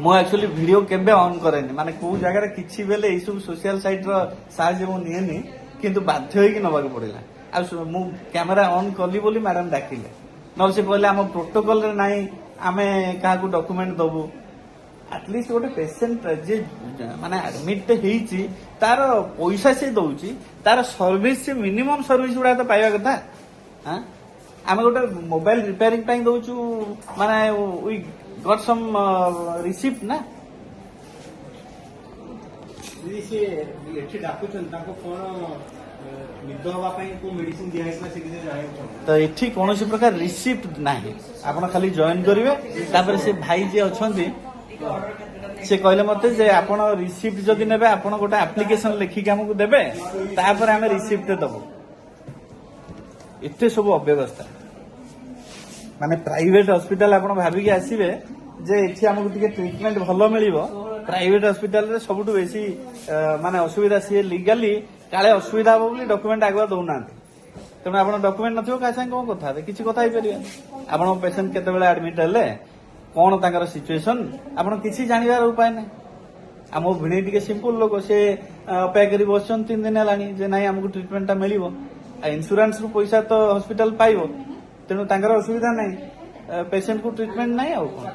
ମୁଁ actually video କେବେ on କରେନି, ମାନେ କୋଉ ଜାଗାରେ କିଛି ବେଲେ ଏଇସବୁ ସୋସିଆଲ ସାଇଟ୍ ର ସାହାଯ୍ୟ ମୁଁ ନିଏନି, କିନ୍ତୁ ବାଧ୍ୟ ହେଇକି ନେବାକୁ ପଡିଲା। ଆଉ ମୁଁ କ୍ୟାମେରା ଅନ୍ କଲି ବୋଲି ମ୍ୟାଡାମ ଡାକିଲେ, ନହେଲେ ସେ କହିଲେ ଆମ ପ୍ରୋଟୋକଲରେ ନାହିଁ ଆମେ କାହାକୁ ଡକୁମେଣ୍ଟ ଦବୁ। ଆଟଲିଷ୍ଟ ଗୋଟେ ପେସେଣ୍ଟ ଯେ ମାନେ ଆଡମିଟ୍ ହେଇଛି ତାର ପଇସା ସେ ଦଉଛି, ତାର ସର୍ଭିସ ସେ ମିନିମମ୍ ସର୍ଭିସ ଗୁଡା ତ ପାଇବା କଥା। ଆମେ ଗୋଟେ ମୋବାଇଲ ରିପେୟାରିଂ ପାଇଁ ଦଉଛୁ, ମାନେ ୱି ଗଟ୍ ସମ୍ ରିସିପ୍ଟ ନା। ଏଠି ଡାକୁଛନ୍ତି ତାଙ୍କୁ କଣ ନିଦ ହବା ପାଇଁ କୋଉ ମେଡିସିନ ଦିଆହେଇଥିଲା ସେ କିଛି ଜାଣିବାକୁ। ତ ଏଠି କୌଣସି ପ୍ରକାର ରିସିପ୍ଟ ନାହିଁ, ଆପଣ ଖାଲି ଜଏନ୍ କରିବେ। ତାପରେ ସେ ଭାଇ ଯିଏ ଅଛନ୍ତି ସେ କହିଲେ ମତେ ଯେ ଆପଣ ରିସିପ୍ଟ ଯଦି ନେବେ ଆପଣ ଗୋଟେ ଆପ୍ଲିକେସନ ଲେଖିକି ଆମକୁ ଦେବେ, ତାପରେ ଆମେ ରିସିପ୍ଟ ଦବୁ। ଏତେ ସବୁ ଅବ୍ୟବସ୍ଥା, ମାନେ ପ୍ରାଇଭେଟ ହସ୍ପିଟାଲ ଆପଣ ଭାବିକି ଆସିବେ ଯେ ଏଠି ଆମକୁ ଟିକେ ଟ୍ରିଟମେଣ୍ଟ ଭଲ ମିଳିବ। ପ୍ରାଇଭେଟ ହସ୍ପିଟାଲରେ ସବୁଠୁ ବେଶୀ ମାନେ ଅସୁବିଧା, ସିଏ ଲିଗାଲି କାଳେ ଅସୁବିଧା ହବ ବୋଲି ଡକୁମେଣ୍ଟ ଆଗୁଆ ଦଉନାହାନ୍ତି। ତେଣୁ ଆପଣ ଡକୁମେଣ୍ଟ ନଥିବ କାହା ସାଙ୍ଗେ କଣ କଥା ହେବେ, କିଛି କଥା ହେଇପାରିବେନି। ଆପଣଙ୍କ ପେସେଣ୍ଟ କେତେବେଳେ ଆଡମିଟ୍ ହେଲେ, କଣ ତାଙ୍କର ସିଚୁଏସନ, ଆପଣ କିଛି ଜାଣିବାର ଉପାୟ ନାହିଁ। ଆମ ଭିଣେଇ ଟିକେ ସିମ୍ପଲ ଲୋକ, ସେ ଅପେକ୍ଷା କରି ବସିଛନ୍ତି 3 ଦିନ ହେଲାଣି ଯେ ନାଇଁ ଆମକୁ ଟ୍ରିଟମେଣ୍ଟଟା ମିଳିବ। ଆଉ ଇନ୍ସୁରାନ୍ସ ରୁ ପଇସା ତ ହସ୍ପିଟାଲ ପାଇବ, ତେଣୁ ତାଙ୍କର ଅସୁବିଧା ନାହିଁ, ପେସେଣ୍ଟକୁ ଟ୍ରିଟମେଣ୍ଟ ନାହିଁ ଆଉ କଣ।